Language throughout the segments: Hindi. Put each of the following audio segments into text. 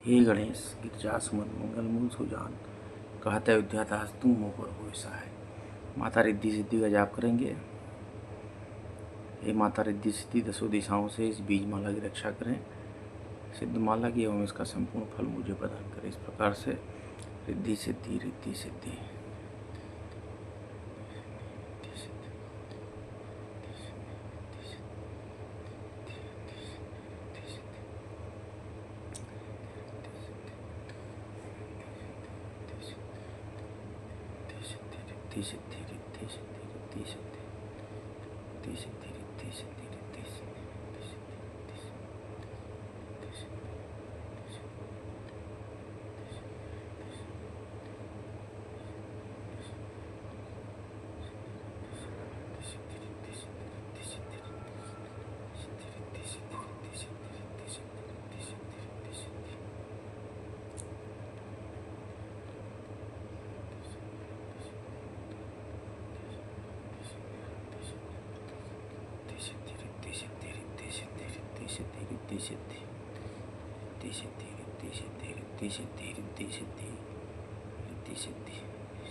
हे गणेश गिरजा सुमन मंगल मूल सुजान, कहते अयोध्या दास तुम मुँह पर हो सहाय। माता रिद्धि सिद्धि का जाप करेंगे। हे माता रिद्धि सिद्धि दसों दिशाओं से इस बीज माला की रक्षा करें। सिद्ध माला की एवं इसका संपूर्ण फल मुझे प्रदान करें। इस प्रकार से रिद्धि सिद्धि रिद्धि सिद्धि रिद्धि सिद्धि रिद्धि सिद्धि रिद्धि सिद्धि रिद्धि सिद्धि रिद्धि सिद्धि रिद्धि रिद्धि सिद्धि रिद्धि सिद्धि रिद्धि सिद्धि रिद्धि सिद्धि रिद्धि सिद्धि रिद्धि सिद्धि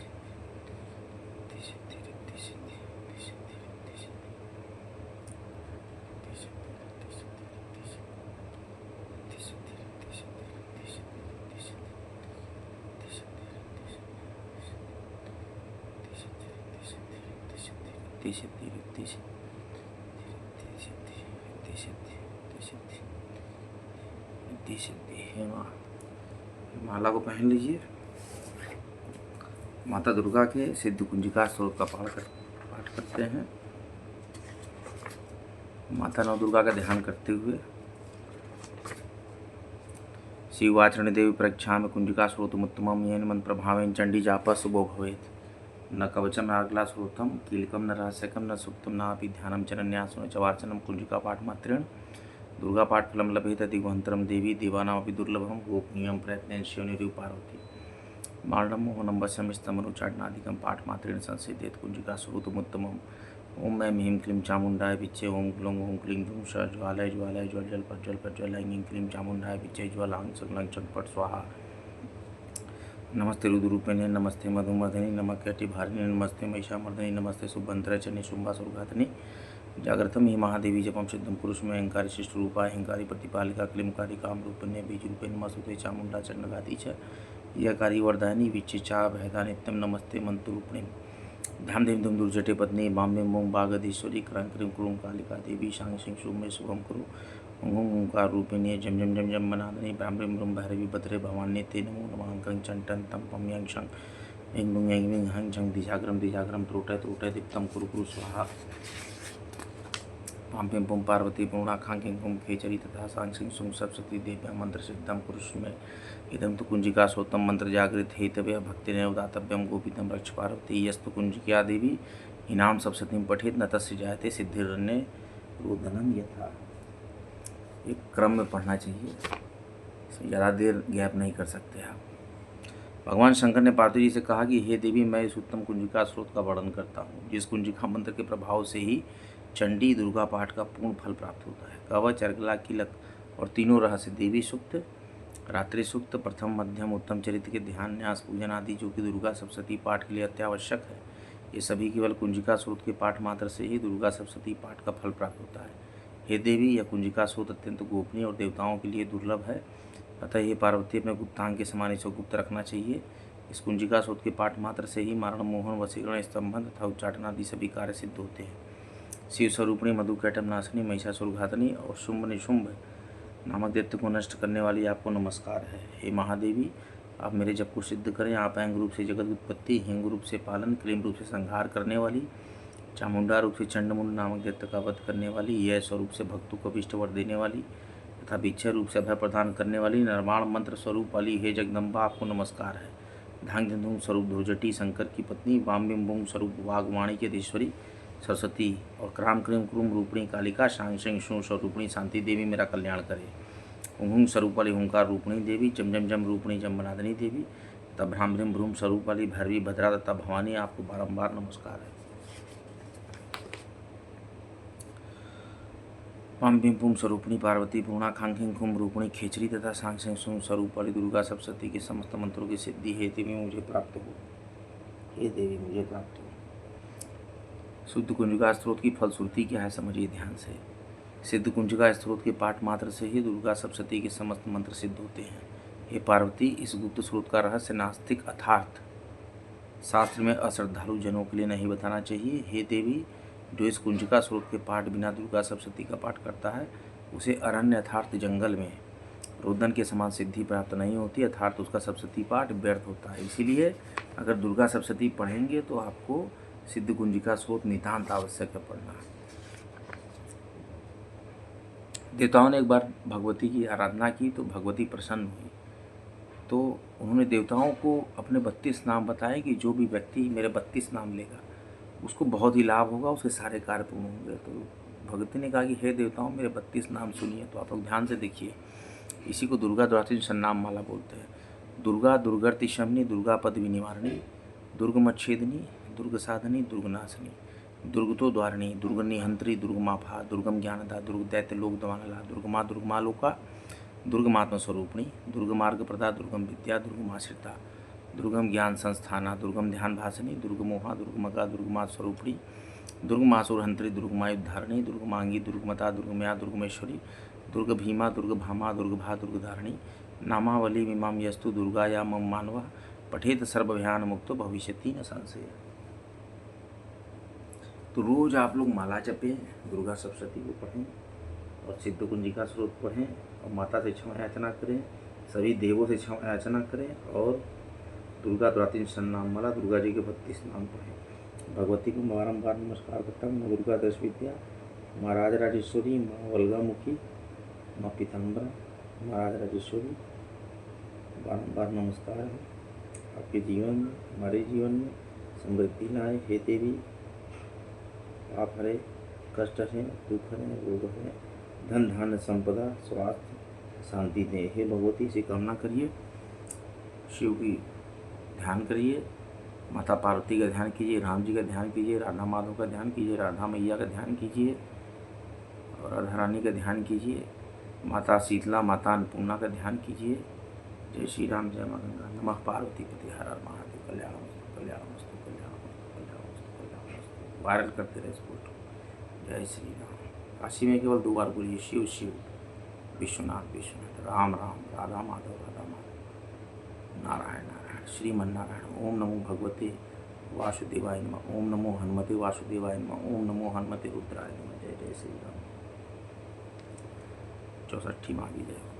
रिद्धि सिद्धि रिद्धि सिद्धि रिद्धि सिद्धि रिद्धि सिद्धि रिद्धि सिद्धि रिद्धि सिद्धि। हे माँ, माला को पहन लीजिए। माता दुर्गा के सिद्ध कुंजिका स्तोत्र का पाठ करते हैं। माता नव दुर्गा का ध्यान करते हुए शिवाचरण देवी परीक्षा में कुंजिका स्रोतमुत्तमम येन मंत्र प्रभावेन चंडी जाप शुभो भवेत्। न कवचम आग्ला श्रोतम कीलकम न रहस्यकम न सुप्तम नापि ध्यानम चरन्यासनो च वाचनम कुंजिका पाठ मात्रेण दुर्गा पाठ फलम लभेत दिग्वंतरम देवी देवानामपि दुर्लभम गोपनीयम प्रयत्नेन शिवनिरु पार्वती मारणम मोहनम वश्यम स्तमनुचाटनादिकम पाठ मात्रेण संसिद्धेत कुंजिका स्रोतमुत्तमम। ओम मैं ह्रीं क्लीं चामुंडाय विच्चे ओम ग्लौं ओम क्लीं ग्लूं स ज्वालय ज्वालय ज्वल प्रज्वल ऐं क्लीं चामुंडाय विच्चे ज्वलां सकलं चंपट स्वाहा। नमस्ते रुद्ररूपिणे नमस्ते मधुमर्दिनी नमः भारिणी नमस्ते महिषामर्दिनी नमस्ते सुभद्रचनि शुंभासुरघातनि जागृतम ही महादेवी जपम सिद्धम पुरुष में अहंकारी शिष्ट रूपा अहंकारी प्रतिपालिका क्लिमकारी काम रूपण्य बीज रूपे नमस्ते चामुंडा चंडघाती च यकारी वरदायनी विचिचा भयदा नित्यम नमस्ते मंत्रूपिणी धाम धीम धूम दुर्जटे पत्नी बाम्बे मोम बागधीश्वरी करं क्रीं क्रूं कालिका देवी शांग सिंह शुभ शुभम कुरु ओंकार रूपिणी जम जम जम जम मनादनी ब्राह्म ब्रह्म भैरवी भद्रे भवान्य ते नमो नमः कंग चंटन तम पम यंग शंग एंग लुंग एंग विंग हंग झंग दिजाग्रम त्रोटय त्रोटय दीप्तम कुरु कुरु स्वाहा। पाम पिम पुम पार्वती पूर्णा खांकिं पुम खेचरी तथा सांग सिंह सुंग सरस्वती देव्या मंत्र सिद्धम पुरुष में इदम तो कुंजिका सोतम मंत्र जागृत हेतव्य भक्ति नवदातव्यम गोपीतम रक्ष पार्वती यस्तु कुंजिका देवी इनाम सप्ततीम पठित न तस्य जायते सिद्धिरण्य रोदनम यथा। एक क्रम में पढ़ना चाहिए, ज़्यादा देर गैप नहीं कर सकते आप। भगवान शंकर ने पार्वती जी से कहा कि हे देवी मैं इस उत्तम कुंजिका स्रोत का वर्णन करता हूँ जिस कुंजिका मंत्र के प्रभाव से ही चंडी दुर्गा पाठ का पूर्ण फल प्राप्त होता है। कवच अर्गला किलक और तीनों रहस्य देवी सूक्त रात्रि सूक्त प्रथम मध्यम उत्तम चरित्र के ध्यान न्यास पूजन आदि जो कि दुर्गा सप्तशती पाठ के लिए अत्यावश्यक है, ये सभी केवल कुंजिका स्रोत के पाठ मात्र से ही दुर्गा सप्तशती पाठ का फल प्राप्त होता है। हे देवी यह कुंजिका स्रोत अत्यंत गोपनीय और देवताओं के लिए दुर्लभ है, अतः ये पार्वती अपने गुप्तांग के समान इसे गुप्त रखना चाहिए। इस कुंजिका स्रोत के पाठ मात्र से ही मारण मोहन वशीकरण स्तंभन तथा उच्चाटन आदि सभी कार्य सिद्ध होते हैं। शिव स्वरूपिणी मधुकैटम नाशिनी महिषासुरघातनी और शुंभ निशुंभ नामक दैत्य को नष्ट करने वाली आपको नमस्कार है। हे महादेवी आप मेरे जप को सिद्ध करें। आप ऐंग रूप से जगत उत्पत्ति, हिंग रूप से पालन, क्लीम रूप से संहार करने वाली, चामुंडा रूप से चंडमुंड नामक दैत्य का वध करने वाली, यह स्वरूप से भक्तों को अभिष्ट वर देने वाली तथा भिक्षय रूप से अभय प्रदान करने वाली, निर्माण मंत्र स्वरूप वाली हे जगदम्बा आपको नमस्कार है। धांग धूम स्वरूप ध्रुजटी शंकर की पत्नी, वाम बिम बूम स्वरूप वागवाणी की अधीश्वरी सरस्वती और क्राम क्रीम क्रूम रूपणी कालिका, शांग सिंह शू स्वरूपणी शांति देवी मेरा कल्याण करे। हुंग स्वरूप वाली हुंकार रूपणी देवी, जम जम जम रूपणी जमनादिनी देवी तथा भ्राम भ्रीम भ्रूम स्वरूप वाली भैरवी भद्रा तथा भवानी आपको बारंबार नमस्कार है। पम बिम पुम स्वरूपिणी पार्वती पूर्णा खांखिंग खुम रूपिणी खेचरी तथा सांग स्वरूप वाली दुर्गा सप्तशती के समस्त मंत्रों की सिद्धि हे देवी मुझे प्राप्त हो, हे देवी मुझे प्राप्त हो। शुद्ध कुंजिका स्त्रोत की फलश्रुति क्या है समझिए ध्यान से। सिद्ध कुंजिका स्त्रोत के पाठ मात्र से ही दुर्गा सप्तशती के समस्त मंत्र सिद्ध होते हैं। हे पार्वती, इस गुप्त स्रोत का रहस्य नास्तिक अर्थात शास्त्र में अश्रद्धालु जनों के लिए नहीं बताना चाहिए। हे देवी, जो इस कुंजिका स्रोत के पाठ बिना दुर्गा सप्तशती का पाठ करता है उसे अरण्य अर्थात जंगल में रुदन के समान सिद्धि प्राप्त नहीं होती, अर्थात उसका सप्तशती पाठ व्यर्थ होता है। इसीलिए अगर दुर्गा सप्तशती पढ़ेंगे तो आपको सिद्ध कुंजिका स्रोत नितांत आवश्यक है पढ़ना। देवताओं ने एक बार भगवती की आराधना की तो भगवती प्रसन्न हुई, तो उन्होंने देवताओं को अपने 32 नाम बताए कि जो भी व्यक्ति मेरे 32 नाम लेगा उसको बहुत ही लाभ होगा, उसके सारे कार्य पूर्ण होंगे। तो भगवती ने कहा कि हे देवताओं, मेरे 32 नाम सुनिए। तो आप लोग ध्यान से देखिए, इसी को दुर्गा द्वातिन सन्नाम माला बोलते हैं। दुर्गा दुर्गति शमनी, दुर्गा पद विनिवारणी, दुर्गमच्छेदनी, दुर्ग साधनी, दुर्गनाशनी, दुर्गतो द्वारिणी, दुर्गनिहंत्री, दुर्गमाफा, दुर्गम ज्ञानदा, दुर्ग दैत्य लोक दवानला, दुर्गमा दुर्गमालोका, दुर्गमात्म स्वरूपिणी, दुर्गमार्ग प्रदा, दुर्गम विद्या, दुर्गमाश्रिता, दुर्गम ज्ञान संस्थाना, दुर्गम ध्यान भाषणी, दुर्गमोहा, दुर्गमका, दुर्गमा स्वरूपिणी, दुर्गमासुरहंत्री, दुर्गमायुद्धारिणी, दुर्गमांगी, दुर्गमता, दुर्गमया, दुर्गमेश्वरी, दुर्ग भीमा, दुर्ग भामा, दुर्गभा, दुर्गधारिणी, नामावली मीमां यस्तु दुर्गाया मम मानवा पठेत सर्वभयान मुक्तो भविष्यति न संशय। तो रोज आप लोग माला जपें, दुर्गा सप्तशती को पढ़ें और सिद्ध कुंजिका स्रोत पढ़ें और माता से क्षमा याचना करें, सभी देवों से क्षमा याचना करें और दुर्गा द्वातिन सन्नाम माला, दुर्गा जी के 32 नाम पढ़ें। भगवती को बारंबार नमस्कार करता हूँ। माँ दुर्गा दश विद्या, माँ राज राजेश्वरी, माँ वल्गामुखी, माँ पीताम्बरा, माँ राज राजेश्वरी, बारंबार नमस्कार है। आपके जीवन में, हमारे जीवन में समृद्धि लाए। हे देवी, पाप हरे, कष्ट हरें, दुख हरें, रोग हरें, धन धान्य संपदा, स्वास्थ्य, शांति दें। हे भगवती से कामना करिए, शिव की ध्यान करिए, माता पार्वती का ध्यान कीजिए, राम जी का ध्यान कीजिए, राधा माधव का ध्यान कीजिए, राधा मैया का ध्यान कीजिए और राधा रानी का ध्यान कीजिए, माता शीतला, माता अन्नपूर्णा का ध्यान कीजिए। जय श्री राम, जय मां गंगा। नमः पार्वती पति हर हर महादेव। कल्याणमस्तु कल्याणमस्तु कल्याणमस्तु कल्याणमस्तु कल्याणमस्तु। वायरल करते रहे इस फोटो। जय श्री राम। काशी में केवल 2 बार बोलिए, शिव शिव, विश्वनाथ विश्वनाथ, राम राम, राधा माधव राधा माधव, नारायण नारायण, श्रीमन्नारायण। ओम नमो भगवते वासुदेवाय नमः, ओम नमो हनुमते वासुदेवाय नमः, ओम नमो हनुमते रुद्राय नमः। जय जय श्री राम। 64 माँ की जय।